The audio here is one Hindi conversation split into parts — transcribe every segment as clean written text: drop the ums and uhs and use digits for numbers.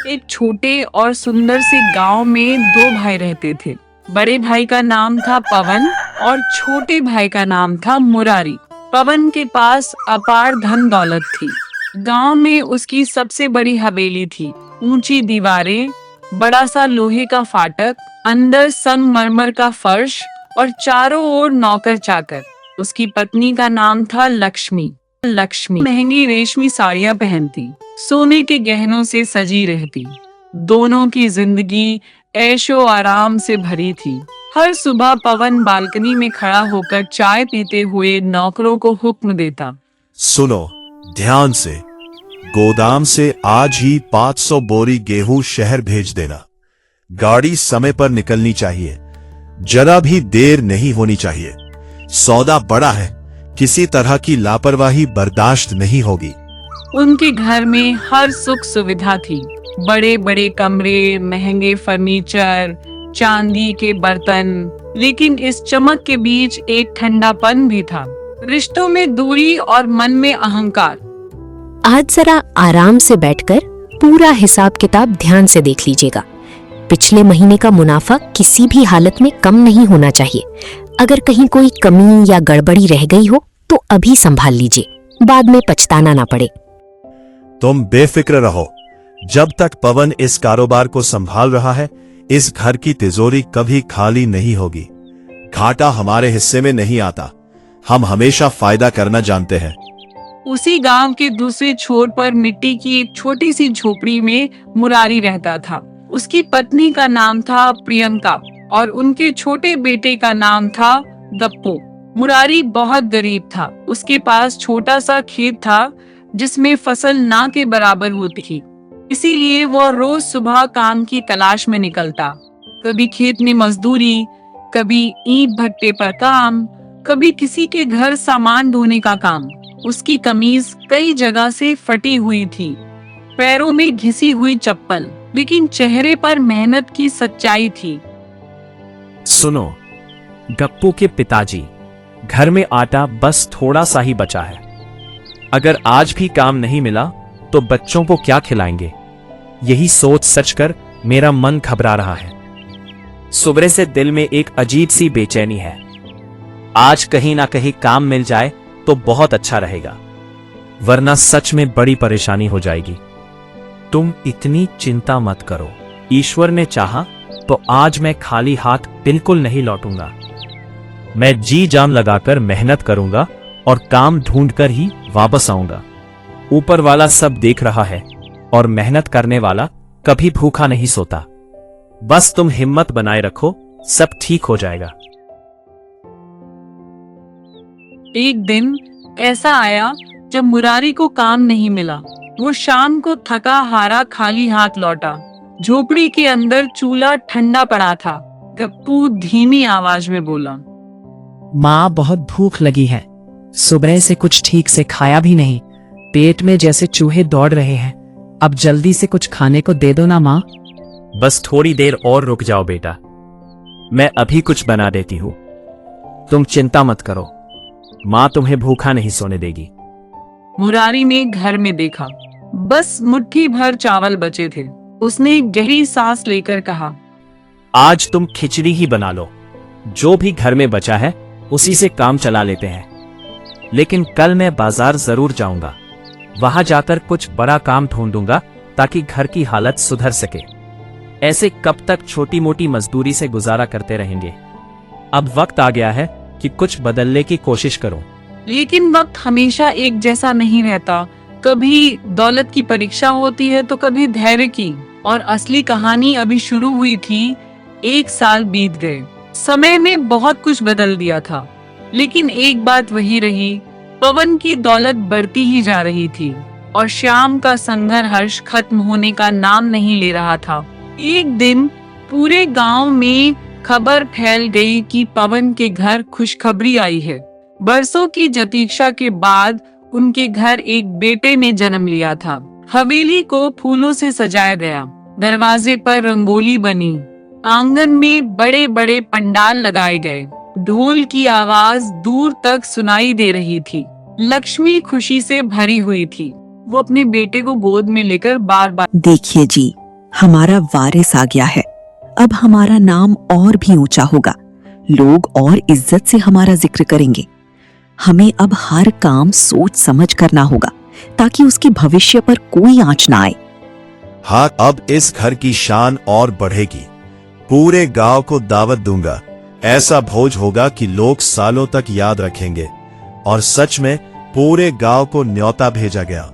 एक छोटे और सुंदर से गांव में दो भाई रहते थे। बड़े भाई का नाम था पवन और छोटे भाई का नाम था मुरारी। पवन के पास अपार धन दौलत थी। गांव में उसकी सबसे बड़ी हवेली थी, ऊंची दीवारें, बड़ा सा लोहे का फाटक, अंदर संगमरमर का फर्श और चारों ओर नौकर चाकर। उसकी पत्नी का नाम था लक्ष्मी। लक्ष्मी महंगी रेशमी साड़ियां पहनती, सोने के गहनों से सजी रहती। दोनों की जिंदगी ऐशो आराम से भरी थी। हर सुबह पवन बालकनी में खड़ा होकर चाय पीते हुए नौकरों को हुक्म देता, सुनो ध्यान से, गोदाम से आज ही 500 बोरी गेहूं शहर भेज देना। गाड़ी समय पर निकलनी चाहिए, जरा भी देर नहीं होनी चाहिए। सौदा बड़ा है, किसी तरह की लापरवाही बर्दाश्त नहीं होगी। उनके घर में हर सुख सुविधा थी, बड़े बड़े कमरे, महंगे फर्नीचर, चांदी के बर्तन। लेकिन इस चमक के बीच एक ठंडापन भी था, रिश्तों में दूरी और मन में अहंकार। आज जरा आराम से बैठकर पूरा हिसाब किताब ध्यान से देख लीजिएगा। पिछले महीने का मुनाफा किसी भी हालत में कम नहीं होना चाहिए। अगर कहीं कोई कमी या गड़बड़ी रह गई हो तो अभी संभाल लीजिए, बाद में पछताना ना पड़े। तुम बेफिक्र रहो, जब तक पवन इस कारोबार को संभाल रहा है, इस घर की तिजोरी कभी खाली नहीं होगी। घाटा हमारे हिस्से में नहीं आता, हम हमेशा फायदा करना जानते हैं। उसी गांव के दूसरे छोर पर मिट्टी की एक छोटी सी झोपड़ी में मुरारी रहता था। उसकी पत्नी का नाम था प्रियंका और उनके छोटे बेटे का नाम था गप्पू। मुरारी बहुत गरीब था। उसके पास छोटा सा खेत था जिसमें फसल ना के बराबर होती थी, इसीलिए वो रोज सुबह काम की तलाश में निकलता। कभी खेत में मजदूरी, कभी ईंट भट्टे पर काम, कभी किसी के घर सामान ढोने का काम। उसकी कमीज कई जगह से फटी हुई थी, पैरों में घिसी हुई चप्पल, लेकिन चेहरे पर मेहनत की सच्चाई थी। सुनो गप्पू के पिताजी, घर में आटा बस थोड़ा सा ही बचा है। अगर आज भी काम नहीं मिला तो बच्चों को क्या खिलाएंगे? यही सोच सचकर मेरा मन घबरा रहा है। सुबह से दिल में एक अजीब सी बेचैनी है। आज कहीं ना कहीं काम मिल जाए तो बहुत अच्छा रहेगा, वरना सच में बड़ी परेशानी हो जाएगी। तुम इतनी चिंता मत करो, ईश्वर ने चाहा तो आज मैं खाली हाथ बिल्कुल नहीं लौटूंगा। मैं जी जान लगाकर मेहनत करूंगा और काम ढूंढकर ही वापस आऊंगा। ऊपर वाला सब देख रहा है और मेहनत करने वाला कभी भूखा नहीं सोता। बस तुम हिम्मत बनाए रखो, सब ठीक हो जाएगा। एक दिन ऐसा आया जब मुरारी को काम नहीं मिला। वो शाम को थका हारा खाली हाथ लौटा। झोपड़ी के अंदर चूल्हा ठंडा पड़ा था। गप्पू धीमी आवाज में बोला, माँ बहुत भूख लगी है, सुबह से कुछ ठीक से खाया भी नहीं, पेट में जैसे चूहे दौड़ रहे हैं। अब जल्दी से कुछ खाने को दे दो ना माँ। बस थोड़ी देर और रुक जाओ बेटा, मैं अभी कुछ बना देती हूँ। तुम चिंता मत करो, माँ तुम्हें भूखा नहीं सोने देगी। मुरारी ने घर में देखा, बस मुट्ठी भर चावल बचे थे। उसने एक गहरी सांस लेकर कहा, आज तुम खिचड़ी ही बना लो, जो भी घर में बचा है उसी से काम चला लेते हैं। लेकिन कल मैं बाजार जरूर जाऊंगा, वहां जाकर कुछ बड़ा काम ढूंढूंगा ताकि घर की हालत सुधर सके। ऐसे कब तक छोटी मोटी मजदूरी से गुजारा करते रहेंगे? अब वक्त आ गया है कि कुछ बदलने की कोशिश करो। लेकिन वक्त हमेशा एक जैसा नहीं रहता। कभी दौलत की परीक्षा होती है तो कभी धैर्य की। और असली कहानी अभी शुरू हुई थी। 1 साल बीत गए, समय ने बहुत कुछ बदल दिया था, लेकिन एक बात वही रही, पवन की दौलत बढ़ती ही जा रही थी और श्याम का संघर्ष खत्म होने का नाम नहीं ले रहा था। एक दिन पूरे गांव में खबर फैल गई कि पवन के घर खुशखबरी आई है। बरसों की प्रतीक्षा के बाद उनके घर एक बेटे ने जन्म लिया था। हवेली को फूलों से सजाया गया, दरवाजे पर रंगोली बनी, आंगन में बड़े बड़े पंडाल लगाए गए। ढोल की आवाज दूर तक सुनाई दे रही थी। लक्ष्मी खुशी से भरी हुई थी। वो अपने बेटे को गोद में लेकर बार बार, देखिए जी, हमारा वारिस आ गया है। अब हमारा नाम और भी ऊंचा होगा, लोग और इज्जत से हमारा जिक्र करेंगे। हमें अब हर काम सोच समझ करना होगा ताकि उसके भविष्य पर कोई आंच ना आए। हाँ, अब इस घर की शान और बढ़ेगी। पूरे गांव को दावत दूंगा। ऐसा भोज होगा कि लोग सालों तक याद रखेंगे। और सच में पूरे गांव को न्योता भेजा गया।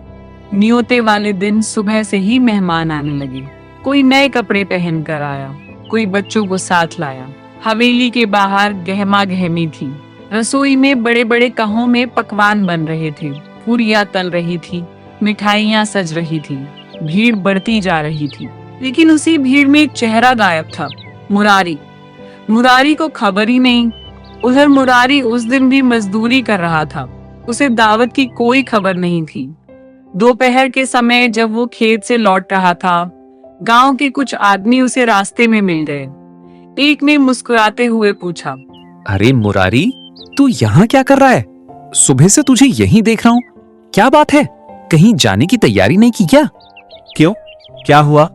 न्योते वाले दिन सुबह से ही मेहमान आने लगे। कोई नए कपड़े पहन कर आया, कोई बच्चों को साथ लाया। हवेली के बाहर गहमा गहमी थी। रसोई में बड़े बड़े कहों में पकवान बन रहे थे, पूरियां तल रही थी, मिठाइयां सज रही थी। भीड़ बढ़ती जा रही थी, लेकिन उसी भीड़ में एक चेहरा गायब था, मुरारी। मुरारी को खबर ही नहीं। उधर मुरारी उस दिन भी मजदूरी कर रहा था। उसे दावत की कोई खबर नहीं थी। दोपहर के समय जब वो खेत से लौट रहा था, गांव के कुछ आदमी उसे रास्ते में मिल गए। एक ने मुस्कुराते हुए पूछा, अरे मुरारी, तू यहाँ क्या कर रहा है? सुबह से तुझे यहीं देख रहा हूँ। क्या बात है? कहीं जाने की तैयारी नहीं की क्या? क्यों, क्या हुआ?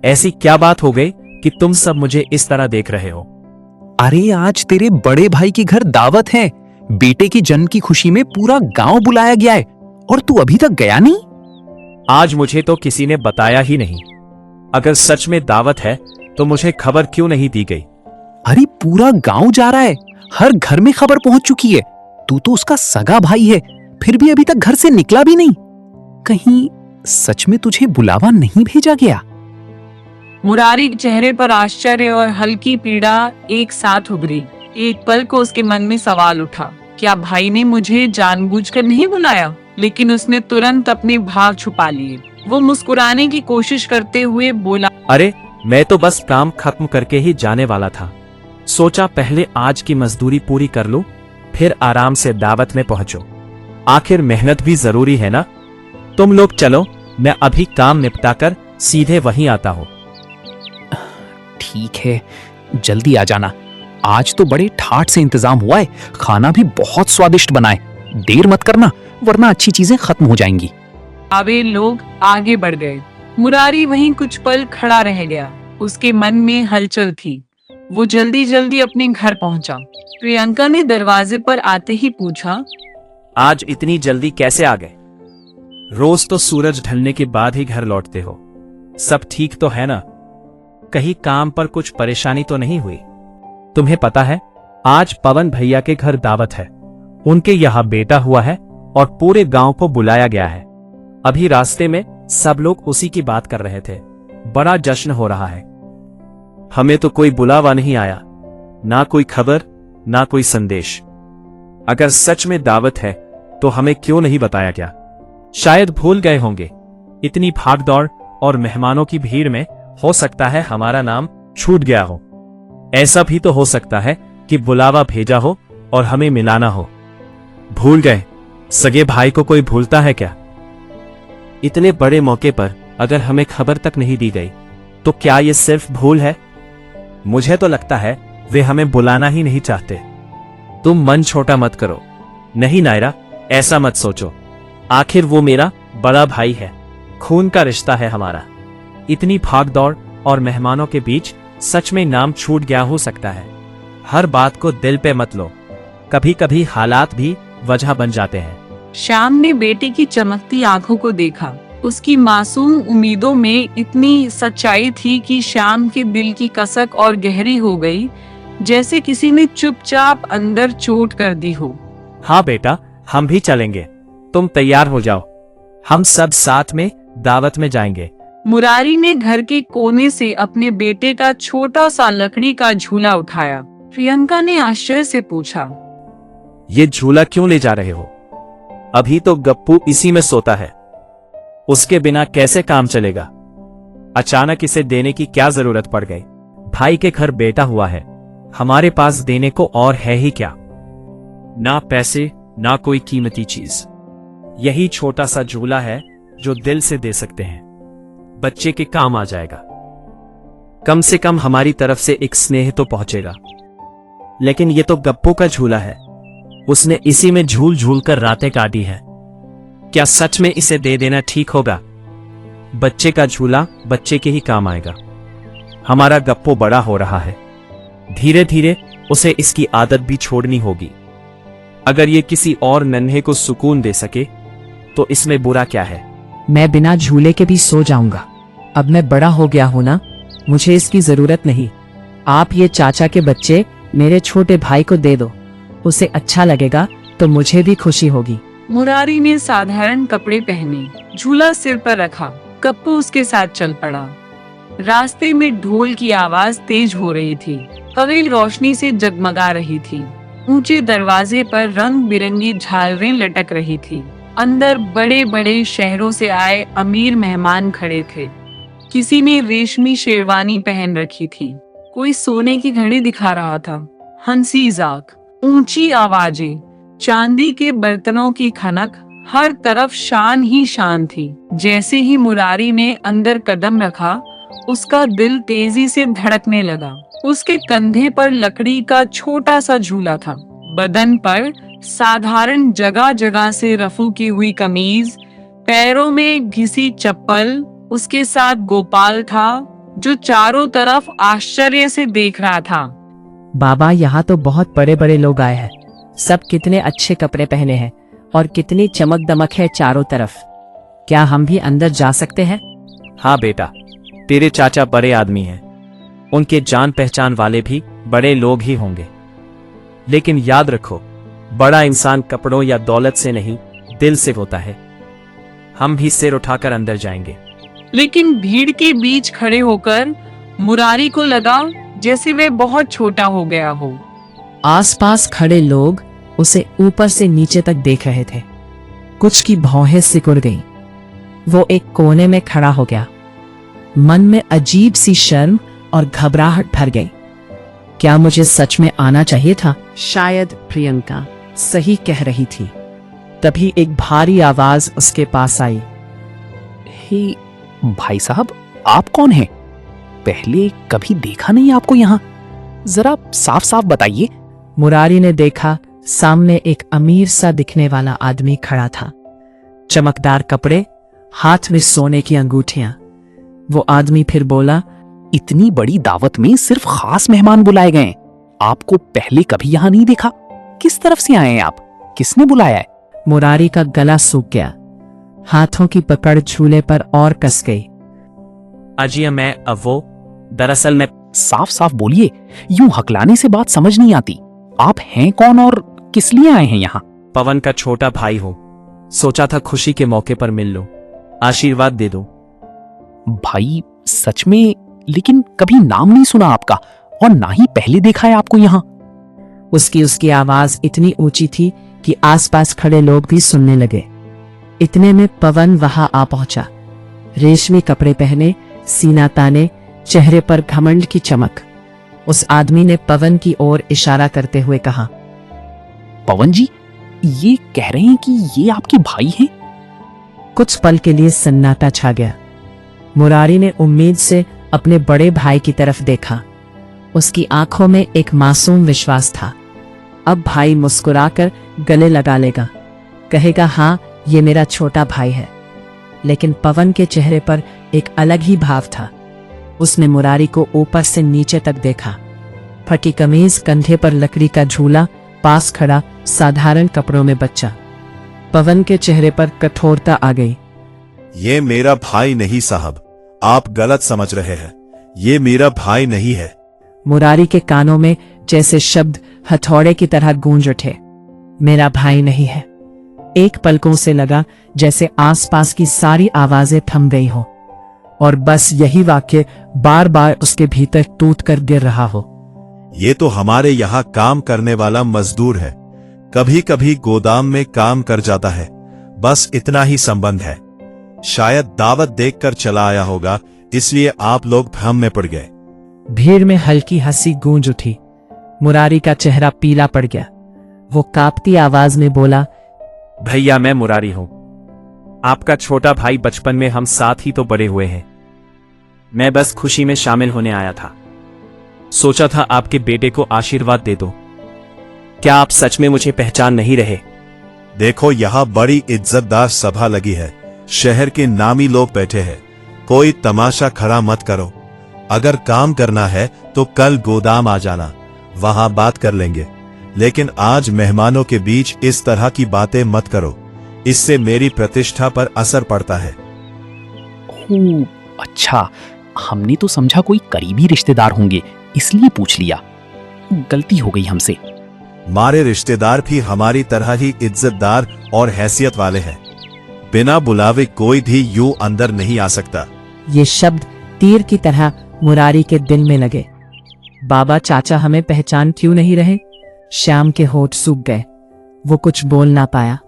ऐसी क्या बात हो गई कि तुम सब मुझे इस तरह देख रहे हो? अरे आज तेरे बड़े भाई के घर दावत है। बेटे की जन्म की खुशी में पूरा गांव बुलाया गया है और तू अभी तक गया नहीं? आज मुझे तो किसी ने बताया ही नहीं। अगर सच में दावत है तो मुझे खबर क्यों नहीं दी गई? अरे पूरा गांव जा रहा है, हर घर में खबर पहुंच चुकी है। तू तो उसका सगा भाई है, फिर भी अभी तक घर से निकला भी नहीं। कहीं सच में तुझे बुलावा नहीं भेजा गया? मुरारी के चेहरे पर आश्चर्य और हल्की पीड़ा एक साथ उभरी। एक पल को उसके मन में सवाल उठा, क्या भाई ने मुझे जानबूझकर नहीं बुलाया? लेकिन उसने तुरंत अपने भाव छुपा लिए। वो मुस्कुराने की कोशिश करते हुए बोला, अरे मैं तो बस काम खत्म करके ही जाने वाला था। सोचा पहले आज की मजदूरी पूरी कर लूं, फिर आराम से दावत में पहुंचो। आखिर मेहनत भी जरूरी है ना। तुम लोग चलो, मैं अभी काम निपटाकर सीधे वहीं आता हूं। ठीक है, जल्दी आ जाना। आज तो बड़े ठाठ से इंतजाम हुआ है, खाना भी बहुत स्वादिष्ट बना है। देर मत करना, वरना अच्छी चीजें खत्म हो जाएंगी। वे लोग आगे बढ़ गए। मुरारी वहीं कुछ पल खड़ा रह गया। उसके मन में हलचल थी। वो जल्दी जल्दी अपने घर पहुंचा। प्रियंका ने दरवाजे पर आते ही पूछा, आज इतनी जल्दी कैसे आ गए? रोज तो सूरज ढलने के बाद ही घर लौटते हो। सब ठीक तो है ना? कहीं काम पर कुछ परेशानी तो नहीं हुई? तुम्हें पता है, आज पवन भैया के घर दावत है। उनके यहाँ बेटा हुआ है और पूरे गांव को बुलाया गया है। अभी रास्ते में सब लोग उसी की बात कर रहे थे। बड़ा जश्न हो रहा है। हमें तो कोई बुलावा नहीं आया, ना कोई खबर, ना कोई संदेश। अगर सच में दावत है तो हमें क्यों नहीं बताया गया? शायद भूल गए होंगे। इतनी भागदौड़ और मेहमानों की भीड़ में हो सकता है हमारा नाम छूट गया हो। ऐसा भी तो हो सकता है कि बुलावा भेजा हो और हमें मिलाना हो। भूल गए? सगे भाई को कोई भूलता है क्या? इतने बड़े मौके पर अगर हमें खबर तक नहीं दी गई तो क्या ये सिर्फ भूल है? मुझे तो लगता है वे हमें बुलाना ही नहीं चाहते। तुम मन छोटा मत करो। नहीं नायरा, ऐसा मत सोचो। आखिर वो मेरा बड़ा भाई है, खून का रिश्ता है हमारा। इतनी भागदौड़ और मेहमानों के बीच सच में नाम छूट गया हो सकता है। हर बात को दिल पे मत लो। कभी कभी हालात भी वजह बन जाते हैं। श्याम ने बेटे की चमकती आंखों को देखा। उसकी मासूम उम्मीदों में इतनी सच्चाई थी कि श्याम के दिल की कसक और गहरी हो गई, जैसे किसी ने चुपचाप अंदर चोट कर दी हो। हाँ बेटा, हम भी चलेंगे। तुम तैयार हो जाओ, हम सब साथ में दावत में जाएंगे। मुरारी ने घर के कोने से अपने बेटे का छोटा सा लकड़ी का झूला उठाया। प्रियंका ने आश्चर्य से पूछा, ये झूला क्यों ले जा रहे हो? अभी तो गप्पू इसी में सोता है। उसके बिना कैसे काम चलेगा? अचानक इसे देने की क्या जरूरत पड़ गई? भाई के घर बेटा हुआ है, हमारे पास देने को और है ही क्या? ना पैसे, ना कोई कीमती चीज। यही छोटा सा झूला है जो दिल से दे सकते हैं। बच्चे के काम आ जाएगा। कम से कम हमारी तरफ से एक स्नेह तो पहुंचेगा। लेकिन ये तो गप्पू का झूला है। उसने इसी में झूल झूल कर रातें काटी है। क्या सच में इसे दे देना ठीक होगा? बच्चे का झूला बच्चे के ही काम आएगा। हमारा गप्पो बड़ा हो रहा है, धीरे धीरे उसे इसकी आदत भी छोड़नी होगी। अगर ये किसी और नन्हे को सुकून दे सके तो इसमें बुरा क्या है। मैं बिना झूले के भी सो जाऊंगा। अब मैं बड़ा हो गया हूं ना, मुझे इसकी जरूरत नहीं। आप ये चाचा के बच्चे मेरे छोटे भाई को दे दो, उसे अच्छा लगेगा तो मुझे भी खुशी होगी। मुरारी ने साधारण कपड़े पहने, झूला सिर पर रखा। गप्पू उसके साथ चल पड़ा। रास्ते में ढोल की आवाज तेज हो रही थी, हवेली रोशनी से जगमगा रही थी। ऊंचे दरवाजे पर रंग बिरंगी झालरें लटक रही थी। अंदर बड़े बड़े शहरों से आए अमीर मेहमान खड़े थे। किसी ने रेशमी शेरवानी पहन रखी थी, कोई सोने की घड़ी दिखा रहा था। हंसी जाक, ऊंची आवाजें, चांदी के बर्तनों की खनक, हर तरफ शान ही शान थी। जैसे ही मुरारी ने अंदर कदम रखा, उसका दिल तेजी से धड़कने लगा। उसके कंधे पर लकड़ी का छोटा सा झूला था, बदन पर साधारण जगह जगह से रफू की हुई कमीज, पैरों में घिसी चप्पल। उसके साथ गोपाल था जो चारों तरफ आश्चर्य से देख रहा था। बाबा, यहाँ तो बहुत बड़े बड़े लोग आए हैं। सब कितने अच्छे कपड़े पहने हैं और कितनी चमक दमक है चारों तरफ। क्या हम भी अंदर जा सकते हैं? हाँ बेटा, तेरे चाचा बड़े आदमी हैं, उनके जान पहचान वाले भी बड़े लोग ही होंगे। लेकिन याद रखो, बड़ा इंसान कपड़ों या दौलत से नहीं, दिल से होता है। हम भी सिर उठाकर अंदर जाएंगे। लेकिन भीड़ के बीच खड़े होकर मुरारी को लगा जैसे वह बहुत छोटा हो गया हो। आसपास खड़े लोग उसे ऊपर से नीचे तक देख रहे थे। कुछ की भौहें सिकुड़ गईं। वो एक कोने में खड़ा हो गया। मन में अजीब सी शर्म और घबराहट भर गई। क्या मुझे सच में आना चाहिए था? शायद प्रियंका सही कह रही थी। तभी एक भारी आवाज उसके पास आई। हे भाई साहब, आप कौन हैं? पहले कभी देखा नहीं आपको यहाँ, जरा साफ साफ बताइए। मुरारी ने देखा, सामने एक अमीर सा दिखने वाला आदमी खड़ा था। चमकदार कपड़े, हाथ में सोने की अंगूठियां। वो आदमी फिर बोला, इतनी बड़ी दावत में सिर्फ खास मेहमान बुलाए गए हैं। आपको पहले कभी यहाँ नहीं देखा। किस तरफ से आए हैं आप? किसने बुलाया है? मुरारी का गला सूख गया। हाथों की पकड़ झूले पर और कस गई। अजी मैं वो दरअसल मैं साफ साफ बोलिए, यूं हकलाने से बात समझ नहीं आती। आप हैं कौन और किस लिए आए हैं यहाँ? पवन का छोटा भाई हूं। सोचा था खुशी के मौके पर मिल लो, आशीर्वाद दे दो। भाई सच में? लेकिन कभी नाम नहीं सुना आपका और ना ही पहले देखा है आपको यहाँ। उसकी आवाज इतनी ऊंची थी कि आसपास खड़े लोग भी सुनने लगे। इतने में पवन वहां आ पहुंचा। रेशमी कपड़े पहने, सीना ताने, चेहरे पर घमंड की चमक। उस आदमी ने पवन की ओर इशारा करते हुए कहा, पवन जी, ये कह रहे हैं कि ये आपके भाई हैं? कुछ पल के लिए सन्नाटा छा गया। मुरारी ने उम्मीद से अपने बड़े भाई की तरफ देखा। उसकी आंखों में एक मासूम विश्वास था। अब भाई मुस्कुराकर गले लगा लेगा, कहेगा, हाँ ये मेरा छोटा भाई है। लेकिन पवन के चेहरे पर एक अलग ही भाव था। उसने मुरारी को ऊपर से नीचे तक देखा। फटी कमीज, कंधे पर लकड़ी का झूला, पास खड़ा साधारण कपड़ों में बच्चा। पवन के चेहरे पर कठोरता आ गई। ये मेरा भाई नहीं साहब, आप गलत समझ रहे हैं। ये मेरा भाई नहीं है। मुरारी के कानों में जैसे शब्द हथौड़े की तरह गूंज उठे। मेरा भाई नहीं है। एक पलकों से लगा जैसे आसपास की सारी आवाजें थम गई हो और बस यही वाक्य बार बार उसके भीतर टूट कर गिर रहा हो। ये तो हमारे यहाँ काम करने वाला मजदूर है, कभी कभी गोदाम में काम कर जाता है, बस इतना ही संबंध है। शायद दावत देखकर चला आया होगा, इसलिए आप लोग भ्रम में पड़ गए। भीड़ में हल्की हंसी गूंज उठी। मुरारी का चेहरा पीला पड़ गया। वो कांपती आवाज में बोला, भैया मैं मुरारी हूं, आपका छोटा भाई। बचपन में हम साथ ही तो बड़े हुए हैं। मैं बस खुशी में शामिल होने आया था। सोचा था आपके बेटे को आशीर्वाद दे दो। क्या आप सच में मुझे पहचान नहीं रहे? देखो, यहाँ बड़ी इज्जतदार सभा लगी है, शहर के नामी लोग बैठे हैं। कोई तमाशा खड़ा मत करो। अगर काम करना है तो कल गोदाम आ जाना, वहां बात कर लेंगे। लेकिन आज मेहमानों के बीच इस तरह की बातें मत करो, इससे मेरी प्रतिष्ठा पर असर पड़ता है। ओह, अच्छा, हमने तो समझा कोई करीबी रिश्तेदार होंगे, इसलिए पूछ लिया। गलती हो गई हमसे। हमारे रिश्तेदार भी हमारी तरह ही इज्जतदार और हैसियत वाले हैं। बिना बुलावे कोई भी यूं अंदर नहीं आ सकता। ये शब्द तीर की तरह मुरारी के दिल में लगे। बाबा चाचा हमें पहचान क्यों नहीं रहे? श्याम के होठ सूख गए। वो कुछ बोल ना पाया।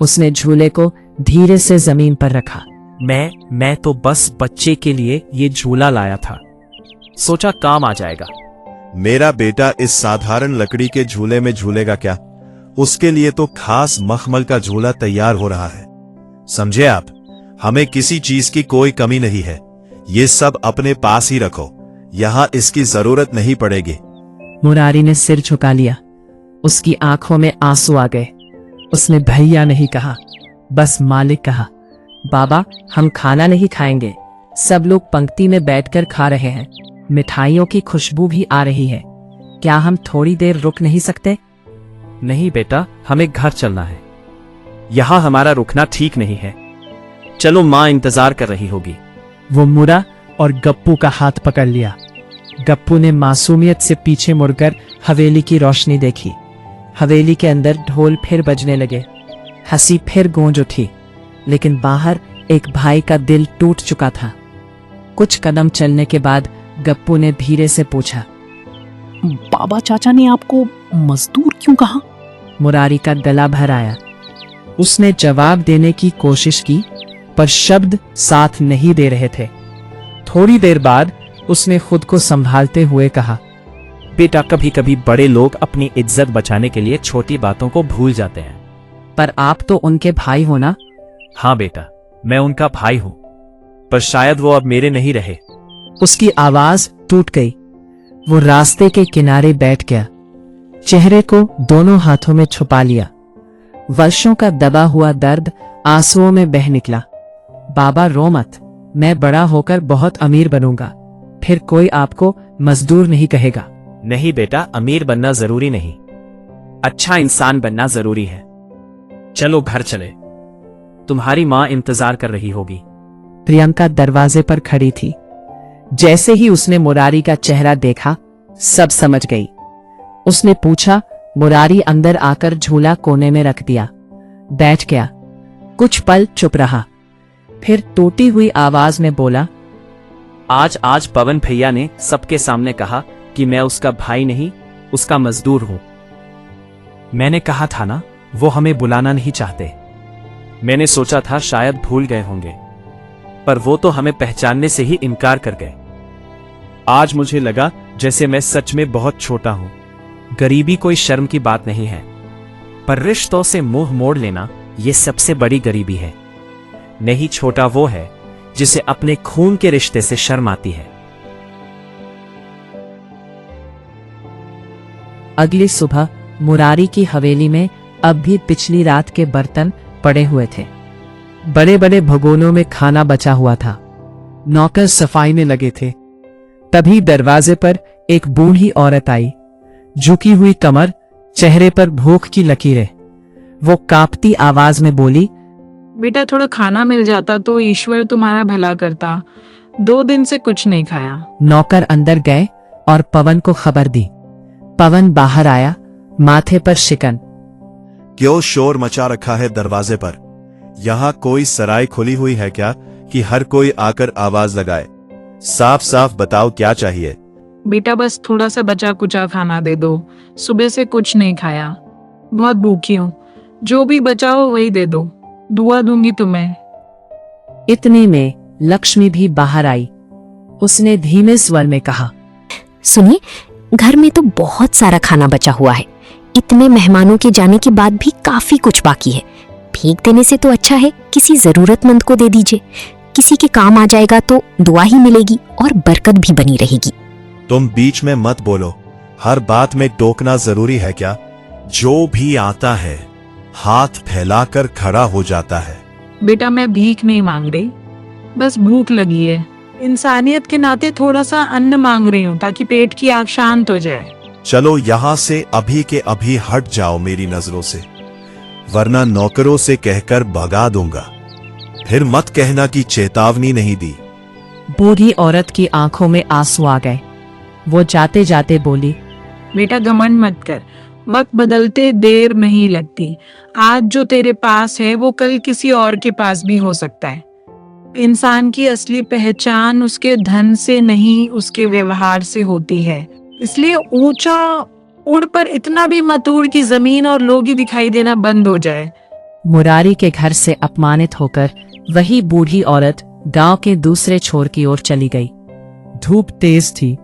उसने झूले को धीरे से जमीन पर रखा। मैं तो बस बच्चे के लिए ये झूला लाया था, सोचा काम आ जाएगा। मेरा बेटा इस साधारण लकड़ी के झूले में झूलेगा क्या? उसके लिए तो खास मखमल का झूला तैयार हो रहा है। समझे आप? हमें किसी चीज की कोई कमी नहीं है। ये सब अपने पास ही रखो, यहां इसकी जरूरत नहीं पड़ेगी। मुरारी ने सिर झुका लिया। उसकी आंखों में आंसू आ गए। उसने भैया नहीं कहा, बस मालिक कहा। बाबा, हम खाना नहीं खाएंगे। सब लोग पंक्ति में बैठकर खा रहे हैं। मिठाइयों की खुशबू भी आ रही है। क्या हम थोड़ी देर रुक नहीं सकते? नहीं बेटा, हमें घर चलना है। यहां हमारा रुकना ठीक नहीं है। चलो, माँ इंतजार कर रही होगी। वो मुरा और गप्पू का हाथ पकड़ लिया। गप्पू ने मासूमियत से पीछे मुड़कर हवेली की रोशनी देखी। हवेली के अंदर ढोल फिर बजने लगे। हंसी फिर गूंज उठी। लेकिन बाहर एक भाई का दिल टूट चुका था। कुछ कदम चलने के बाद गप्पू ने धीरे से पूछा, बाबा चाचा ने आपको मजदूर क्यों कहा? मुरारी का गला भर आया। उसने जवाब देने की कोशिश की, पर शब्द साथ नहीं दे रहे थे। थोड़ी देर बाद उसने खुद को संभालते हुए कहा, बेटा, कभी कभी बड़े लोग अपनी इज्जत बचाने के लिए छोटी बातों को भूल जाते हैं। पर आप तो उनके भाई हो ना? हाँ बेटा, मैं उनका भाई हूं, पर शायद वो अब मेरे नहीं रहे। उसकी आवाज टूट गई। वो रास्ते के किनारे बैठ गया। चेहरे को दोनों हाथों में छुपा लिया। वर्षों का दबा हुआ दर्द आंसुओं में बह निकला। बाबा, रो मत। मैं बड़ा होकर बहुत अमीर बनूंगा, फिर कोई आपको मजदूर नहीं कहेगा। नहीं बेटा, अमीर बनना जरूरी नहीं, अच्छा इंसान बनना जरूरी है। चलो घर चले, तुम्हारी माँ इंतजार कर रही होगी। प्रियंका दरवाजे पर खड़ी थी। जैसे ही उसने मुरारी का चेहरा देखा, सब समझ गई। उसने पूछा। मुरारी अंदर आकर झूला कोने में रख दिया, बैठ गया। कुछ पल चुप रहा, फिर टूटी हुई आवाज में बोला, आज पवन भैया ने सबके सामने कहा कि मैं उसका भाई नहीं, उसका मजदूर हूं। मैंने कहा था ना, वो हमें बुलाना नहीं चाहते। मैंने सोचा था शायद भूल गए होंगे, पर वो तो हमें पहचानने से ही इनकार कर गए। आज मुझे लगा जैसे मैं सच में बहुत छोटा हूं। गरीबी कोई शर्म की बात नहीं है, पर रिश्तों से मुंह मोड़ लेना ये सबसे बड़ी गरीबी है। नहीं, छोटा वो है जिसे अपने खून के रिश्ते से शर्म आती है। अगली सुबह मुरारी की हवेली में अब भी पिछली रात के बर्तन पड़े हुए थे। बड़े बड़े भगोनों में खाना बचा हुआ था। नौकर सफाई में लगे थे। तभी दरवाजे पर एक बूढ़ी औरत आई। झुकी हुई कमर, चेहरे पर भूख की लकीरें। वो कांपती आवाज में बोली, बेटा, थोड़ा खाना मिल जाता तो ईश्वर तुम्हारा भला करता। 2 दिन से कुछ नहीं खाया। नौकर अंदर गए और पवन को खबर दी। पवन बाहर आया, माथे पर शिकन। क्यों शोर मचा रखा है दरवाजे पर? यहाँ कोई सराय खुली हुई है क्या कि हर कोई आकर आवाज लगाए? साफ साफ बताओ, क्या चाहिए? बेटा, बस थोड़ा सा बचा कुचा खाना दे दो। सुबह से कुछ नहीं खाया, बहुत भूखी हूँ। जो भी बचा हो वही दे दो, दुआ दूंगी तुम्हें। इतने में लक्ष्मी भी बाहर आई। उसने धीमे स्वर में कहा, सुनिए, घर में तो बहुत सारा खाना बचा हुआ है। इतने मेहमानों के जाने के बाद भी काफी कुछ बाकी है। फेंक देने से तो अच्छा है किसी जरूरतमंद को दे दीजिए। किसी के काम आ जाएगा तो दुआ ही मिलेगी और बरकत भी बनी रहेगी। तुम बीच में मत बोलो। हर बात में टोकना जरूरी है क्या? जो भी आता है हाथ फैलाकर खड़ा हो जाता है। बेटा, मैं भीख नहीं मांग रही, बस भूख लगी है। इंसानियत के नाते थोड़ा सा अन्न मांग रही हूँ ताकि पेट की आग शांत हो जाए। चलो यहाँ से अभी के अभी हट जाओ मेरी नजरों से, वरना नौकरों से कहकर भगा दूंगा। फिर मत कहना कि चेतावनी नहीं दी। बूढ़ी औरत की आंखों में आंसू आ गए। वो जाते जाते बोली, बेटा घमंड मत कर, वक्त बदलते देर नहीं लगती। आज जो तेरे पास है वो कल किसी और के पास भी हो सकता है। इंसान की असली पहचान उसके धन से नहीं, उसके व्यवहार से होती है। इसलिए ऊंचा उड़ पर इतना भी मत उड़ कि जमीन और लोग ही दिखाई देना बंद हो जाए। मुरारी के घर से अपमानित होकर वही बूढ़ी औरत गांव के दूसरे छोर की ओर चली गई। धूप तेज थी,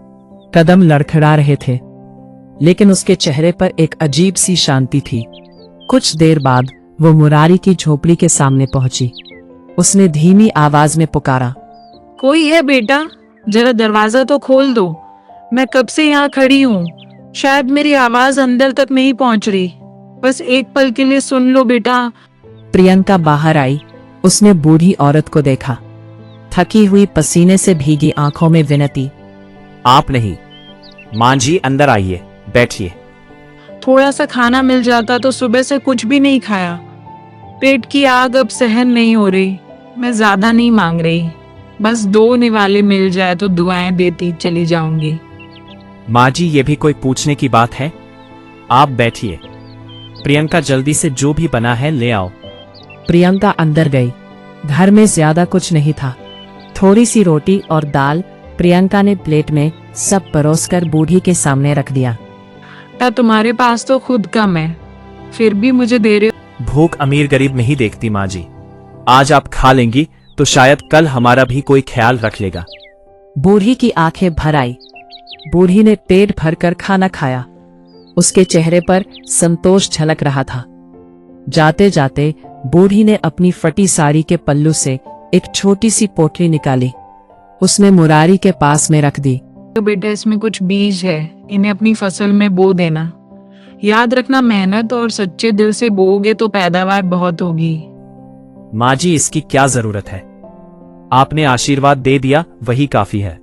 कदम लड़खड़ा रहे थे, लेकिन उसके चेहरे पर एक अजीब सी शांति थी। कुछ देर बाद वो मुरारी की झोपड़ी के सामने पहुंची। उसने धीमी आवाज में पुकारा, कोई है बेटा? जरा दरवाजा तो खोल दो। मैं कब से यहाँ खड़ी हूँ, शायद मेरी आवाज अंदर तक नहीं पहुँच रही। बस एक पल के लिए सुन लो बेटा। प्रियंका बाहर आई। उसने बूढ़ी औरत को देखा, थकी हुई, पसीने से भीगी आंखों में विनती, आप नहीं, मां जी अंदर आइए, बैठिए। थोड़ा सा खाना मिल जाता तो। सुबह से कुछ भी नहीं खाया। पेट की आग अब सहन नहीं हो रही। मैं ज्यादा नहीं मांग रही, बस 2 निवाले मिल जाए तो दुआएं देती चली जाऊंगी। माँ जी, ये भी कोई पूछने की बात है? आप बैठिए। प्रियंका, जल्दी से जो भी बना है ले आओ। प्रियंका अंदर गई। घर में ज्यादा कुछ नहीं था, थोड़ी सी रोटी और दाल। प्रियंका ने प्लेट में सब परोसकर बूढ़ी के सामने रख दिया। तुम्हारे पास तो खुद कम है, फिर भी मुझे दे रहे हो। भूख अमीर गरीब नहीं देखती माँ जी। आज आप खा लेंगी तो शायद कल हमारा भी कोई ख्याल रख लेगा। बूढ़ी की आंखें भर आई। बूढ़ी ने पेट भरकर खाना खाया। उसके चेहरे पर संतोष झलक रहा था। जाते जाते बूढ़ी ने अपनी फटी साड़ी के पल्लू से एक छोटी सी पोटली निकाली। उसने मुरारी के पास में रख दी। तो बेटा, इसमें कुछ बीज है, इन्हें अपनी फसल में बो देना। याद रखना, मेहनत और सच्चे दिल से बोओगे तो पैदावार बहुत होगी। माँ जी, इसकी क्या जरूरत है? आपने आशीर्वाद दे दिया, वही काफी है।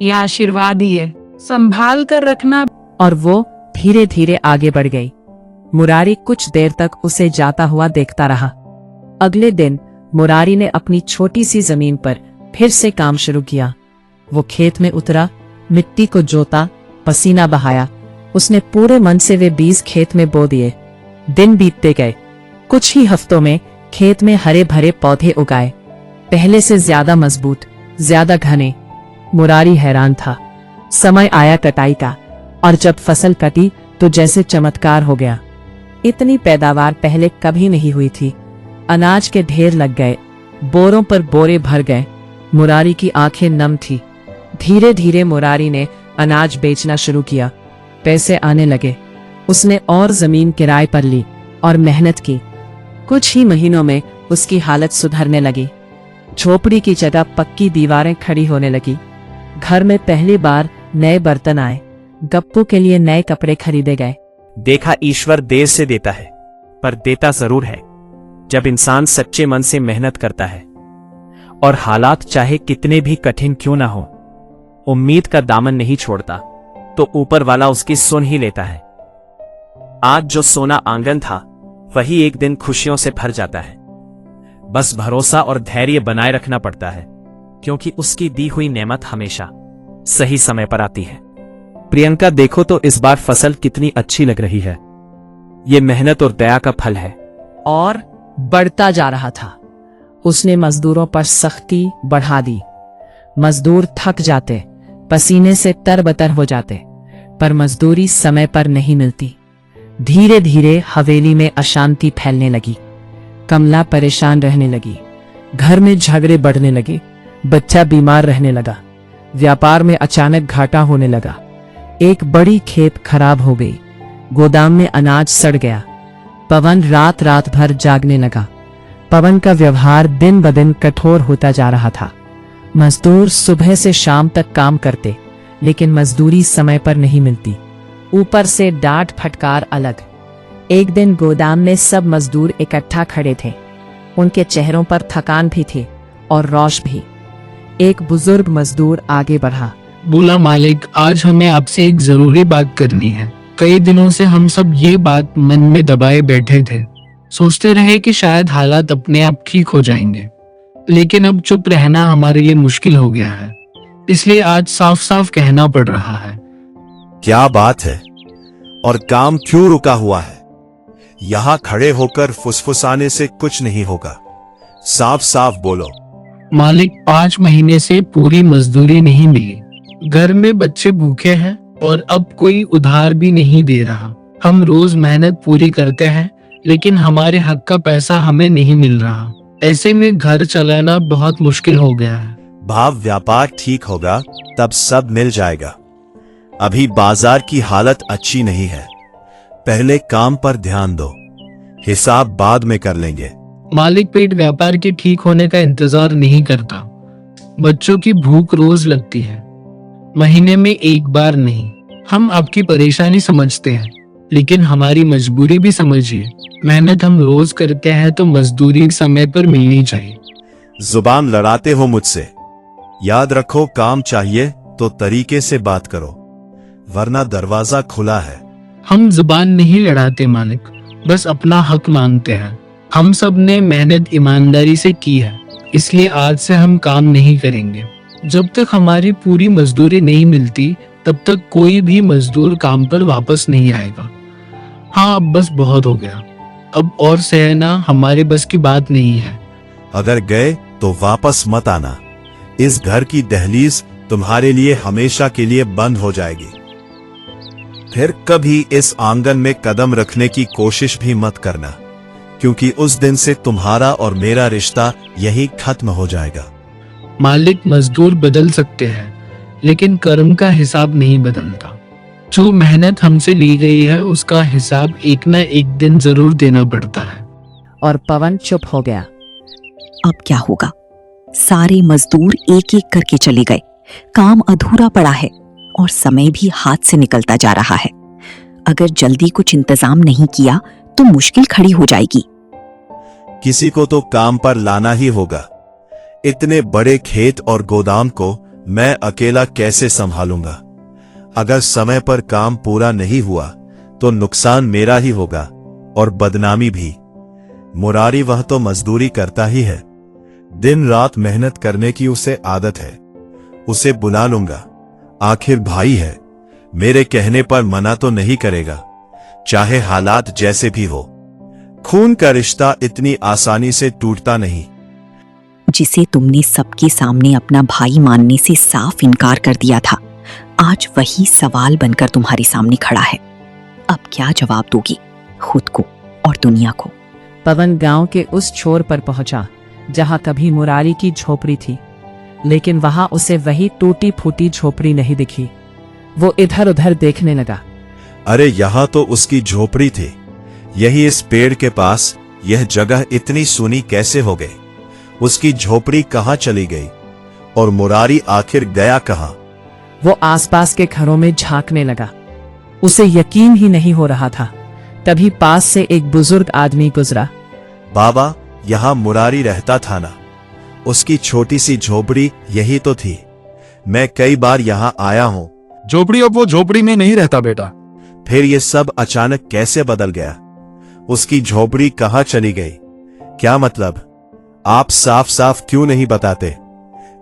यह आशीर्वाद ही है, संभाल कर रखना। और वो धीरे धीरे आगे बढ़ गई। मुरारी कुछ देर तक उसे जाता हुआ देखता रहा। अगले दिन मुरारी ने अपनी छोटी सी जमीन पर फिर से काम शुरू किया। वो खेत में उतरा, मिट्टी को जोता, पसीना बहाया। उसने पूरे मन से वे बीज खेत में बो दिए। दिन बीतते गए। कुछ ही हफ्तों में खेत में हरे भरे पौधे उगाए, पहले से ज्यादा मजबूत, ज्यादा घने। मुरारी हैरान था। समय आया कटाई का, और जब फसल कटी तो जैसे चमत्कार हो गया। इतनी पैदावार पहले कभी नहीं हुई थी। अनाज के ढेर लग गए, बोरों पर बोरे भर गए। मुरारी की आंखें नम थी। धीरे धीरे मुरारी ने अनाज बेचना शुरू किया। पैसे आने लगे। उसने और जमीन किराए पर ली और मेहनत की। कुछ ही महीनों में उसकी हालत सुधरने लगी। झोपड़ी की जगह पक्की दीवारें खड़ी होने लगी। घर में पहली बार नए बर्तन आए। गप्पू के लिए नए कपड़े खरीदे गए। देखा, ईश्वर देर से देता है पर देता जरूर है जब इंसान सच्चे मन से मेहनत करता है। और हालात चाहे कितने भी कठिन क्यों ना हो, उम्मीद का दामन नहीं छोड़ता तो ऊपर वाला उसकी सुन ही लेता है। आज जो सोना आंगन था वही एक दिन खुशियों से भर जाता है। बस भरोसा और धैर्य बनाए रखना पड़ता है, क्योंकि उसकी दी हुई नेमत हमेशा सही समय पर आती है। प्रियंका, देखो तो इस बार फसल कितनी अच्छी लग रही है। ये मेहनत और दया का फल है। और बढ़ता जा रहा था। उसने मजदूरों पर सख्ती बढ़ा दी। मजदूर थक जाते, पसीने से तरबतर हो जाते, पर मजदूरी समय पर नहीं मिलती। धीरे धीरे हवेली में अशांति फैलने लगी। कमला परेशान रहने लगी। घर में झगड़े बढ़ने लगे। बच्चा बीमार रहने लगा। व्यापार में अचानक घाटा होने लगा। एक बड़ी खेप खराब हो गई। गोदाम में अनाज सड़ गया। पवन रात रात भर जागने लगा। पवन का व्यवहार दिन ब दिन कठोर होता जा रहा था। मजदूर सुबह से शाम तक काम करते, लेकिन मजदूरी समय पर नहीं मिलती। ऊपर से डांट फटकार अलग। एक दिन गोदाम में सब मजदूर इकट्ठा खड़े थे। उनके चेहरों पर थकान भी थी और रौश भी। एक बुजुर्ग मजदूर आगे बढ़ा। बोला, मालिक, आज हमें आपसे एक जरूरी बात करनी है। कई दिनों से हम सब ये बात मन में दबाए बैठे थे, सोचते रहे कि शायद हालात अपने आप ठीक हो जाएंगे, लेकिन अब चुप रहना हमारे लिए मुश्किल हो गया है, इसलिए आज साफ साफ कहना पड़ रहा है। क्या बात है? और काम क्यों रुका हुआ है? यहां खड़े होकर फुसफुसाने से कुछ नहीं होगा, साफ साफ बोलो। मालिक, 5 महीने से पूरी मजदूरी नहीं मिली, घर में बच्चे भूखे हैं और अब कोई उधार भी नहीं दे रहा। हम रोज मेहनत पूरी करते हैं, लेकिन हमारे हक का पैसा हमें नहीं मिल रहा। ऐसे में घर चलाना बहुत मुश्किल हो गया है। भाव व्यापार ठीक होगा तब सब मिल जाएगा। अभी बाजार की हालत अच्छी नहीं है, पहले काम पर ध्यान दो, हिसाब बाद में कर लेंगे। मालिक, पेट व्यापार के ठीक होने का इंतजार नहीं करता। बच्चों की भूख रोज लगती है, महीने में एक बार नहीं। हम आपकी परेशानी समझते हैं, लेकिन हमारी मजबूरी भी समझिए। मेहनत हम रोज करते हैं तो मजदूरी समय पर मिलनी चाहिए। जुबान लड़ाते हो मुझसे? याद रखो, काम चाहिए तो तरीके से बात करो, वरना दरवाजा खुला है। हम जुबान नहीं लड़ाते मालिक, बस अपना हक मांगते हैं। हम सब ने मेहनत ईमानदारी से की है, इसलिए आज से हम काम नहीं करेंगे। जब तक हमारी पूरी मजदूरी नहीं मिलती, तब तक कोई भी मजदूर काम पर वापस नहीं आएगा। हाँ, अब बस बहुत हो गया, अब और सहना हमारे बस की बात नहीं है। अगर गए तो वापस मत आना, इस घर की दहलीज तुम्हारे लिए हमेशा के लिए बंद हो जाएगी। फिर कभी इस आंगन में कदम रखने की कोशिश भी मत करना, क्योंकि उस दिन से तुम्हारा और मेरा रिश्ता यही खत्म हो जाएगा। मालिक, मजदूर बदल सकते हैं, लेकिन कर्म का हिसाब नहीं बदलता। जो मेहनत हमसे ली गई है, उसका हिसाब एक ना एक दिन जरूर देना पड़ता है। और पवन चुप हो गया। अब क्या होगा? सारे मजदूर एक एक करके चले गए, काम अधूरा पड़ा है और समय भी हाथ से निकलता जा रहा है। अगर जल्दी कुछ इंतजाम नहीं किया तो मुश्किल खड़ी हो जाएगी। किसी को तो काम पर लाना ही होगा। इतने बड़े खेत और गोदाम को मैं अकेला कैसे संभालूंगा? अगर समय पर काम पूरा नहीं हुआ तो नुकसान मेरा ही होगा और बदनामी भी। मुरारी वह तो मजदूरी करता ही है, दिन रात मेहनत करने की उसे आदत है, उसे बुला लूंगा। आखिर भाई है, मेरे कहने पर मना तो नहीं करेगा, चाहे हालात जैसे भी हो। खून का रिश्ता इतनी आसानी से टूटता नहीं। जिसे तुमने सबके सामने अपना भाई मानने से साफ इनकार कर दिया था, आज वही सवाल बनकर तुम्हारे सामने खड़ा है। अब क्या जवाब दोगी खुद को और दुनिया को? पवन गांव के उस छोर पर पहुंचा जहां कभी मुरारी की झोपड़ी थी, लेकिन वहां उसे वही टूटी फूटी झोपड़ी नहीं दिखी। वो इधर उधर देखने लगा। अरे यहां तो उसकी झोपड़ी थी, यही इस पेड़ के पास। यह जगह इतनी सूनी कैसे हो गई? उसकी झोपड़ी कहां चली गई? और मुरारी आखिर गया कहां? वो आसपास के घरों में झांकने लगा। उसे यकीन ही नहीं हो रहा था। तभी पास से एक बुजुर्ग आदमी गुजरा। बाबा, यहां मुरारी रहता था ना? उसकी छोटी सी झोपड़ी यही तो थी। मैं कई बार यहां आया हूं। झोपड़ी अब वो झोपड़ी में नहीं रहता बेटा। फिर ये सब अचानक कैसे बदल गया? उसकी झोपड़ी कहां चली गई? क्या मतलब? आप साफ साफ क्यों नहीं बताते?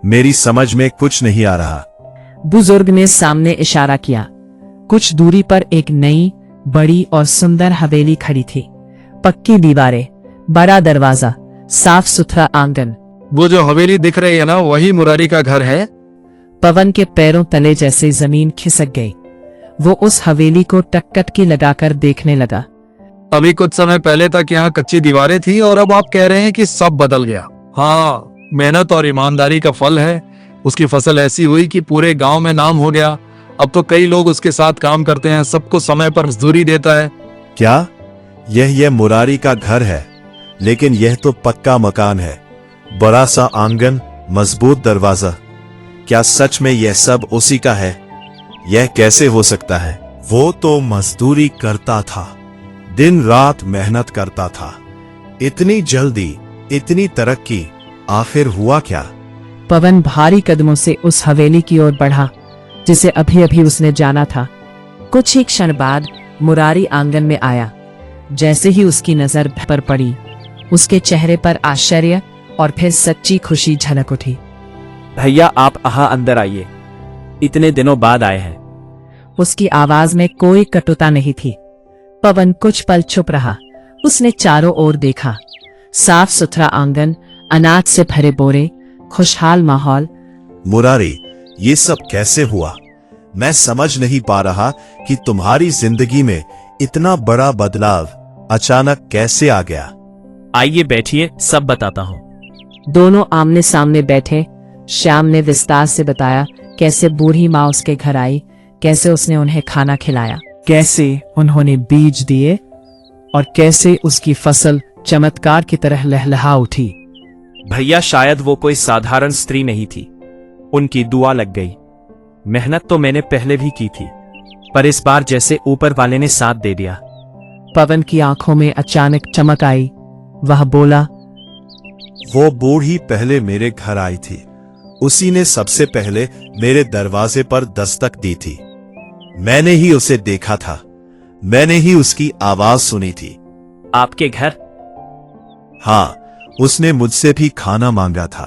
मेरी समझ में कुछ नहीं आ रहा। बुजुर्ग ने सामने इशारा किया। कुछ दूरी पर एक नई, बड़ी और सुंदर हवेली खड़ी थी। पक्की दीवारें, बड़ा दरवाजा, साफ सुथरा आंगन। वो जो हवेली दिख रही है ना, वही मुरारी का घर है। पवन के पैरों तले जैसे जमीन खिसक गई। वो उस हवेली को टकटकी लगाकर देखने लगा। अभी कुछ समय पहले तक यहाँ कच्ची दीवारें थी और अब आप कह रहे हैं कि सब बदल गया। हाँ, मेहनत और ईमानदारी का फल है। उसकी फसल ऐसी हुई कि पूरे गांव में नाम हो गया। अब तो कई लोग उसके साथ काम करते हैं, सबको समय पर मजदूरी देता है। क्या यह मुरारी का घर है? लेकिन यह तो पक्का मकान है, बड़ा सा आंगन, मजबूत दरवाजा। क्या सच में यह सब उसी का है? यह कैसे हो सकता है? वो तो मजदूरी करता था, दिन रात मेहनत करता था। इतनी जल्दी इतनी तरक्की आखिर हुआ क्या? पवन भारी कदमों से उस हवेली की ओर बढ़ा जिसे अभी अभी उसने जाना था। कुछ ही क्षण बाद मुरारी आंगन में आया। जैसे ही उसकी नजर पर पड़ी, उसके चेहरे पर आश्चर्य और फिर सच्ची खुशी झलक उठी। भैया, आप यहाँ अंदर आइए। इतने दिनों बाद आए हैं। उसकी आवाज में कोई कटुता नहीं थी। पवन कुछ पल चुप रहा। उसने चारों ओर देखा। साफ सुथरा आंगन, अनाज से भरे बोरे, खुशहाल माहौल। मुरारी, ये सब कैसे हुआ? मैं समझ नहीं पा रहा कि तुम्हारी जिंदगी में इतना बड़ा बदलाव अचानक कैसे आ गया। आइए बैठिए, सब बताता हूँ। दोनों आमने सामने बैठे। श्याम ने विस्तार से बताया कैसे बूढ़ी माँ उसके घर आई, कैसे उसने उन्हें खाना खिलाया, कैसे उन्होंने बीज दिए और कैसे उसकी फसल चमत्कार की तरह लहलहा उठी। भैया, शायद वो कोई साधारण स्त्री नहीं थी। उनकी दुआ लग गई। मेहनत तो मैंने पहले भी की थी, पर इस बार जैसे ऊपर वाले ने साथ दे दिया। पवन की आंखों में अचानक चमक आई। वह बोला, वो बूढ़ी पहले मेरे घर आई थी। उसी ने सबसे पहले मेरे दरवाजे पर दस्तक दी थी। मैंने ही उसे देखा था। मैंने ही उसकी आवाज सुनी थी। आपके घर? हाँ, उसने मुझसे भी खाना मांगा था।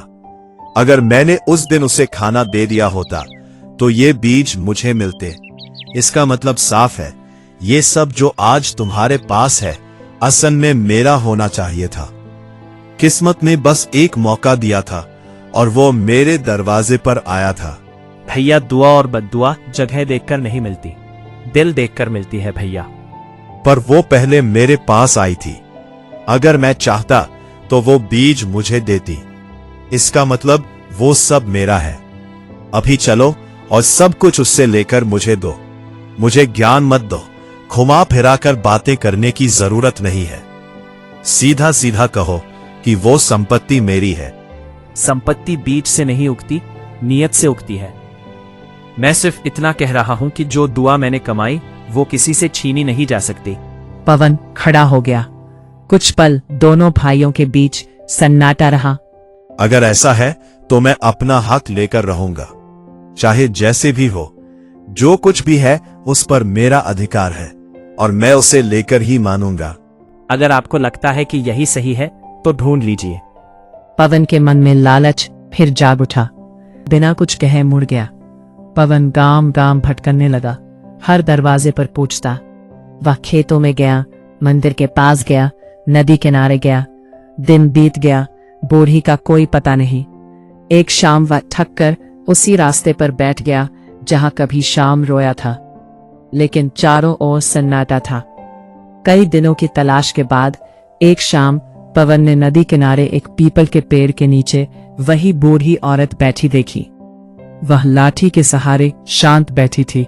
अगर मैंने उस दिन उसे खाना दे दिया होता तो ये बीज मुझे मिलते। इसका मतलब साफ है, ये सब जो आज तुम्हारे पास है असल में मेरा होना चाहिए था। किस्मत ने बस एक मौका दिया था और वो मेरे दरवाजे पर आया था। भैया, दुआ और बद्दुआ जगह देखकर नहीं मिलती, दिल देखकर मिलती है भैया। पर वो पहले मेरे पास आई थी। अगर मैं चाहता तो वो बीज मुझे देती। इसका मतलब वो सब मेरा है। अभी चलो और सब कुछ उससे लेकर मुझे दो। मुझे ज्ञान मत दो। घुमा फिराकर बातें करने की जरूरत नहीं है। सीधा सीधा कहो कि वो संपत्ति मेरी है। संपत्ति बीज से नहीं उगती, नियत से उगती है। मैं सिर्फ इतना कह रहा हूं कि जो दुआ मैंने कमाई वो किसी से छीनी नहीं जा सकती। पवन खड़ा हो गया। कुछ पल दोनों भाइयों के बीच सन्नाटा रहा। अगर ऐसा है तो मैं अपना हक लेकर रहूंगा, चाहे जैसे भी हो। जो कुछ भी है उस पर मेरा अधिकार है और मैं उसे लेकर ही मानूंगा। अगर आपको लगता है कि यही सही है तो ढूंढ लीजिए। पवन के मन में लालच फिर जाग उठा। बिना कुछ कहे मुड़ गया। पवन गांव गांव भटकने लगा। हर दरवाजे पर पूछता। वह खेतों में गया, मंदिर के पास गया, नदी किनारे गया। दिन बीत गया, बूढ़ी का कोई पता नहीं। एक शाम वह थक कर उसी रास्ते पर बैठ गया जहां कभी शाम रोया था, लेकिन चारों ओर सन्नाटा था। कई दिनों की तलाश के बाद एक शाम पवन ने नदी किनारे एक पीपल के पेड़ के नीचे वही बूढ़ी औरत बैठी देखी। वह लाठी के सहारे शांत बैठी थी।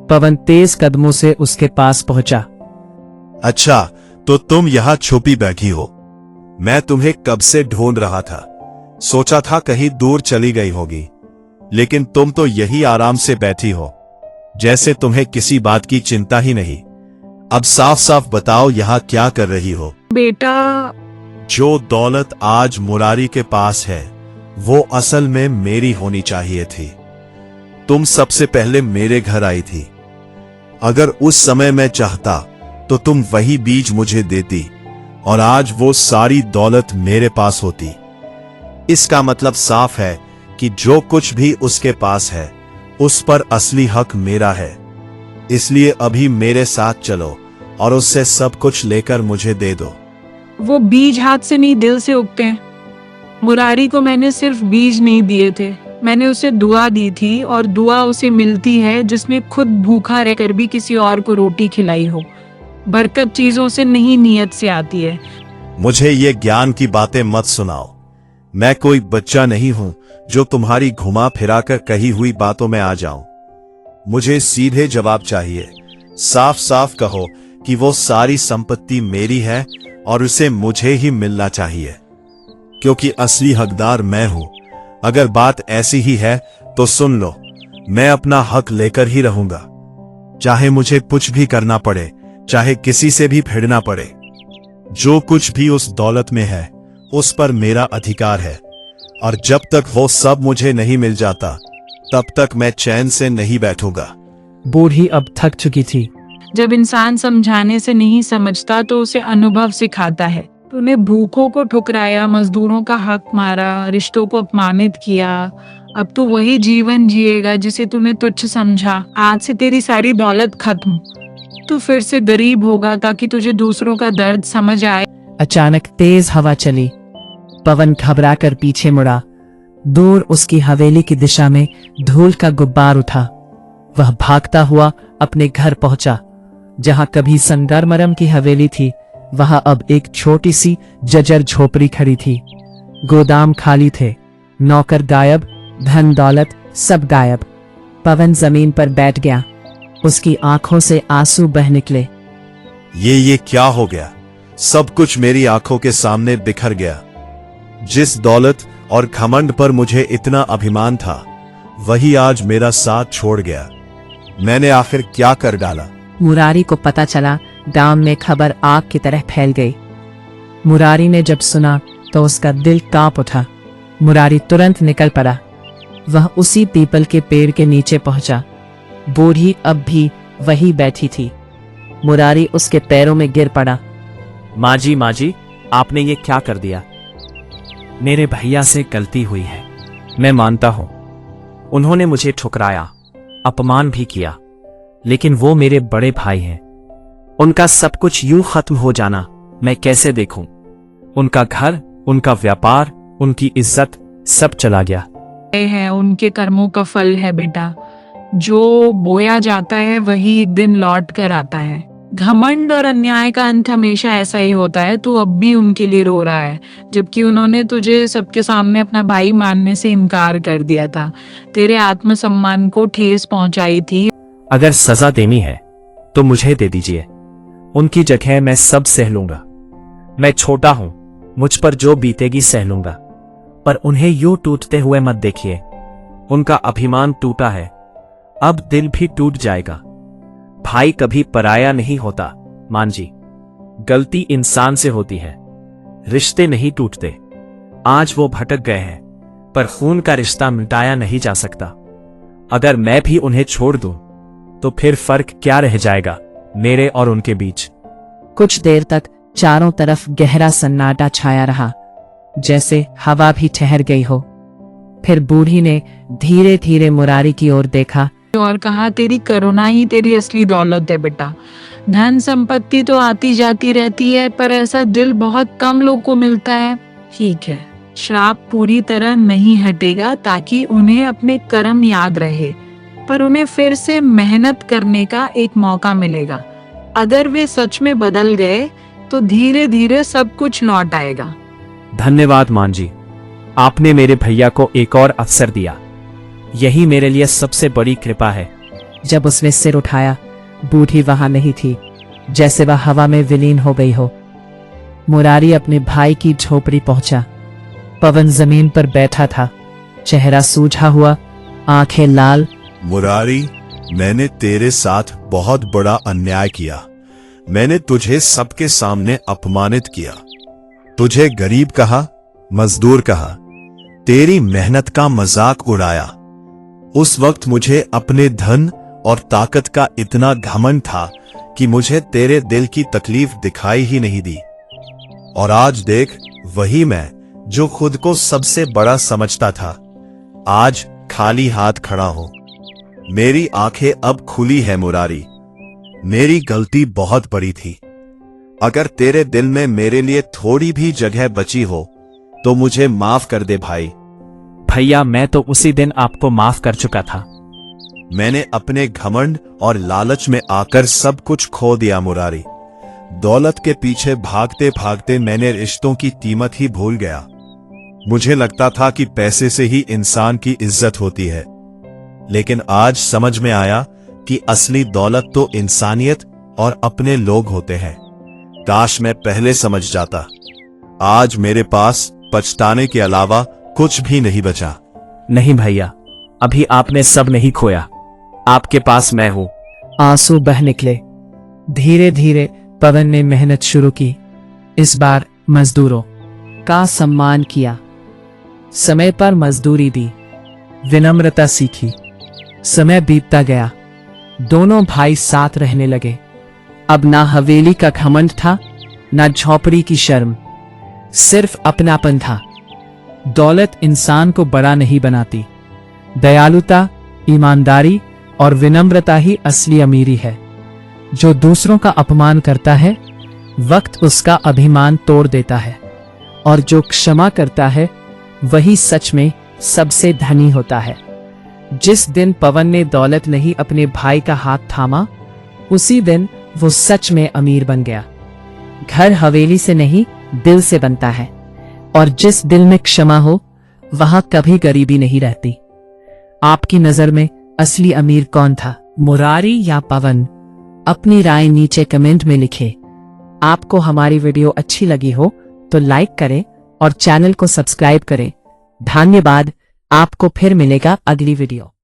पवन तेज कदमों से उसके पास पहुंचा। अच्छा, तो तुम यहां छुपी बैठी हो। मैं तुम्हें कब से ढूंढ रहा था। सोचा था कहीं दूर चली गई होगी, लेकिन तुम तो यही आराम से बैठी हो, जैसे तुम्हें किसी बात की चिंता ही नहीं। अब साफ साफ बताओ, यहां क्या कर रही हो? बेटा, जो दौलत आज मुरारी के पास है वो असल में मेरी होनी चाहिए थी। तुम सबसे पहले मेरे घर आई थी। अगर उस समय मैं चाहता तो तुम वही बीज मुझे देती और आज वो सारी दौलत मेरे पास होती। इसका मतलब साफ है कि जो कुछ भी उसके पास है उस पर असली हक मेरा है। इसलिए अभी मेरे साथ चलो और उससे सब कुछ लेकर मुझे दे दो। वो बीज हाथ से नहीं दिल से उगते हैं। मुरारी को मैंने सिर्फ बीज नहीं दिए थे, मैंने उसे दुआ दी थी, और दुआ उसे मिलती है जिसमें खुद भूखा रहकर भी किसी और को रोटी खिलाई हो। बरकत चीजों से नहीं, नियत से आती है। मुझे ये ज्ञान की बातें मत सुनाओ। मैं कोई बच्चा नहीं हूं जो तुम्हारी घुमा फिराकर कही हुई बातों में आ जाऊं। मुझे सीधे जवाब चाहिए। साफ साफ कहो कि वो सारी संपत्ति मेरी है और उसे मुझे ही मिलना चाहिए, क्योंकि असली हकदार मैं हूं। अगर बात ऐसी ही है तो सुन लो, मैं अपना हक लेकर ही रहूंगा, चाहे मुझे कुछ भी करना पड़े, चाहे किसी से भी भिड़ना पड़े। जो कुछ भी उस दौलत में है उस पर मेरा अधिकार है, और जब तक वो सब मुझे नहीं मिल जाता तब तक मैं चैन से नहीं बैठूंगा। बूढ़ी अब थक चुकी थी। जब इंसान समझाने से नहीं समझता तो उसे अनुभव सिखाता है। तूने भूखों को ठुकराया, मजदूरों का हक मारा, रिश्तों को अपमानित किया। अब तू वही जीवन जिएगा जिसे तूने तुच्छ समझा। आज से तेरी सारी दौलत खत्म। तू फिर से गरीब होगा ताकि तुझे दूसरों का दर्द समझ आए। अचानक तेज हवा चली। पवन घबरा कर पीछे मुड़ा। दूर उसकी हवेली की दिशा में धूल का गुब्बार उठा। वह भागता हुआ अपने घर पहुंचा। जहां कभी संगमरमर की हवेली थी, वहां अब एक छोटी सी जर्जर झोपड़ी खड़ी थी। गोदाम खाली थे, नौकर गायब, धन दौलत सब गायब। पवन जमीन पर बैठ गया। उसकी आंखों से आंसू बह निकले। ये क्या हो गया? सब कुछ मेरी आंखों के सामने बिखर गया। जिस दौलत और घमंड पर मुझे इतना अभिमान था, वही आज मेरा साथ छोड़ गया। मैंने आखिर क्या कर डाला? मुरारी को पता चला। गांव में खबर आग की तरह फैल गई। मुरारी ने जब सुना तो उसका दिल कांप उठा। मुरारी तुरंत निकल पड़ा। वह उसी पीपल के पेड़ के नीचे पहुंचा। बूढ़ी अब भी वही बैठी थी। मुरारी उसके पैरों में गिर पड़ा। माँ जी, आपने ये क्या कर दिया? मेरे भैया से गलती हुई है, मैं मानता हूं। उन्होंने मुझे ठुकराया, अपमान भी किया, लेकिन वो मेरे बड़े भाई हैं। उनका सब कुछ यूं खत्म हो जाना मैं कैसे देखूं? उनका घर, उनका व्यापार, उनकी इज्जत सब चला गया। ये है उनके कर्मों का फल है बेटा। जो बोया जाता है वही एक दिन लौट कर आता है। घमंड और अन्याय का अंत हमेशा ऐसा ही होता है। तू अब भी उनके लिए रो रहा है, जबकि उन्होंने तुझे सबके सामने अपना भाई मानने से इनकार कर दिया था। तेरे आत्मसम्मान को ठेस पहुंचाई थी। अगर सजा देनी है तो मुझे दे दीजिए। उनकी जगह मैं सब सह लूंगा। मैं छोटा हूं, मुझ पर जो बीतेगी सह लूंगा, पर उन्हें यूं टूटते हुए मत देखिए। उनका अभिमान टूटा है, अब दिल भी टूट जाएगा। भाई कभी पराया नहीं होता मान जी। गलती इंसान से होती है, रिश्ते नहीं टूटते। आज वो भटक गए हैं, पर खून का रिश्ता मिटाया नहीं जा सकता। अगर मैं भी उन्हें छोड़ दूं तो फिर फर्क क्या रह जाएगा मेरे और उनके बीच? कुछ देर तक चारों तरफ गहरा सन्नाटा छाया रहा, जैसे हवा भी ठहर गई हो। फिर बूढ़ी ने धीरे धीरे मुरारी की ओर देखा और कहा, तेरी करुणा ही तेरी असली दौलत है बेटा। धन संपत्ति तो आती जाती रहती है, पर ऐसा दिल बहुत कम लोग को मिलता है। ठीक है, श्राप पूरी तरह नहीं हटेगा ताकि उन्हें अपने कर्म याद रहे, पर उन्हें फिर से मेहनत करने का एक मौका मिलेगा। अगर वे सच में बदल गए तो धीरे धीरे सब कुछ लौट आएगा। धन्यवाद मान जी, आपने मेरे भैया को एक और अवसर दिया। यही मेरे लिए सबसे बड़ी कृपा है। जब उसने सिर उठाया, बूढ़ी वहां नहीं थी, जैसे वह हवा में विलीन हो गई हो। मुरारी अपने भाई की झोपड़ी पहुंचा। पवन जमीन पर बैठा था, चेहरा सूझा हुआ, आंखें लाल। मुरारी, मैंने तेरे साथ बहुत बड़ा अन्याय किया। मैंने तुझे सबके सामने अपमानित किया। तुझे गरीब कहा, मजदूर कहा, तेरी मेहनत का मजाक उड़ाया। उस वक्त मुझे अपने धन और ताकत का इतना घमंड था कि मुझे तेरे दिल की तकलीफ दिखाई ही नहीं दी। और आज देख, वही मैं जो खुद को सबसे बड़ा समझता था, आज खाली हाथ खड़ा हूं। मेरी आंखें अब खुली है मुरारी। मेरी गलती बहुत बड़ी थी। अगर तेरे दिल में मेरे लिए थोड़ी भी जगह बची हो तो मुझे माफ कर दे भाई। भैया, मैं तो उसी दिन आपको माफ कर चुका था। मैंने अपने घमंड और लालच में आकर सब कुछ खो दिया मुरारी। दौलत के पीछे भागते भागते मैंने रिश्तों की कीमत ही भूल गया। मुझे लगता था कि पैसे से ही इंसान की इज्जत होती है, लेकिन आज समझ में आया कि असली दौलत तो इंसानियत और अपने लोग होते हैं। काश मैं पहले समझ जाता। आज मेरे पास पछताने के अलावा कुछ भी नहीं बचा। नहीं भैया, अभी आपने सब नहीं खोया, आपके पास मैं हूं। आंसू बह निकले। धीरे धीरे पवन ने मेहनत शुरू की। इस बार मजदूरों का सम्मान किया। समय पर मजदूरी दी, विनम्रता सीखी। समय बीतता गया, दोनों भाई साथ रहने लगे। अब ना हवेली का घमंड था, ना झोपड़ी की शर्म, सिर्फ अपनापन था। दौलत इंसान को बड़ा नहीं बनाती, दयालुता, ईमानदारी और विनम्रता ही असली अमीरी है। जो दूसरों का अपमान करता है, वक्त उसका अभिमान तोड़ देता है, और जो क्षमा करता है वही सच में सबसे धनी होता है। जिस दिन पवन ने दौलत नहीं अपने भाई का हाथ थामा, उसी दिन वो सच में अमीर बन गया। घर हवेली से नहीं, दिल से बनता है, और जिस दिल में क्षमा हो वहां कभी गरीबी नहीं रहती। आपकी नजर में असली अमीर कौन था, मुरारी या पवन? अपनी राय नीचे कमेंट में लिखें। आपको हमारी वीडियो अच्छी लगी हो तो लाइक करें और चैनल को सब्सक्राइब करें। धन्यवाद। आपको फिर मिलेगा अगली वीडियो।